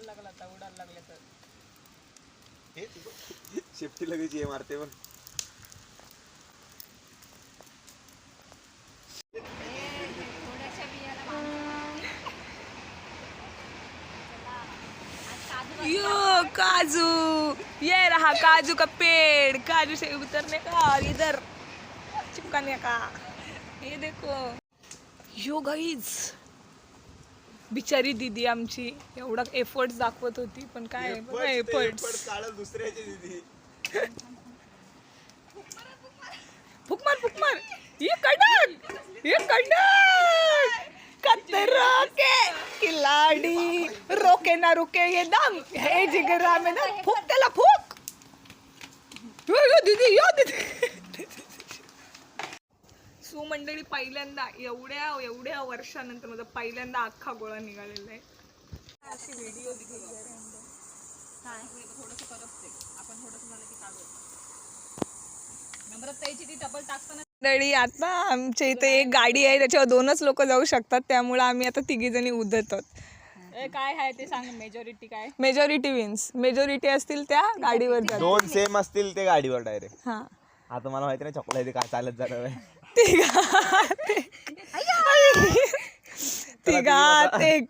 उडायला लागले तर शेफ्टी लगेच ये मारते बघ. यो काजू, ये रहा काजू का पेड़, काजू से उतरने का इधर चिपकाने का. ये देखो यो गाईज, बिचारी दीदी आमची एवढा एफर्ट्स दाखवत होती पण काय एफर्ट्स. दुसऱ्याची दीदी फुक मार ये कडक खतरनाक है खिलाडी, रोके ना रुके ये दम हे जिगरा में ना, फुक त्याला फुक. यो दीदी सो मंडळी, पहिल्यांदा एवढ्या वर्षानंतर माझा पहिल्यांदा अख्खा गोळा निघालेला आहे. अशी व्हिडिओ थोडंसं करपते आपण, थोडंसं झालं की काढू. नम्रता ताईची ती टबल टाकताना मंडळी, आता आमच्या इथे एक गाडी आहे त्याच्यावर 2च लोक जाऊ शकतात, त्यामुळे आम्ही आता 3घी जणी उधळतो. काय आहे ते सांग, मेजॉरिटी काय? Majority wins. मेजॉरिटी असतील त्या गाडीवर जातात. 2 सेम असतील ते गाडीवर डायरेक्ट. हा, आता मला माहिती नाही चॉकलेट काय चालत जाणार आहे. तिघात एक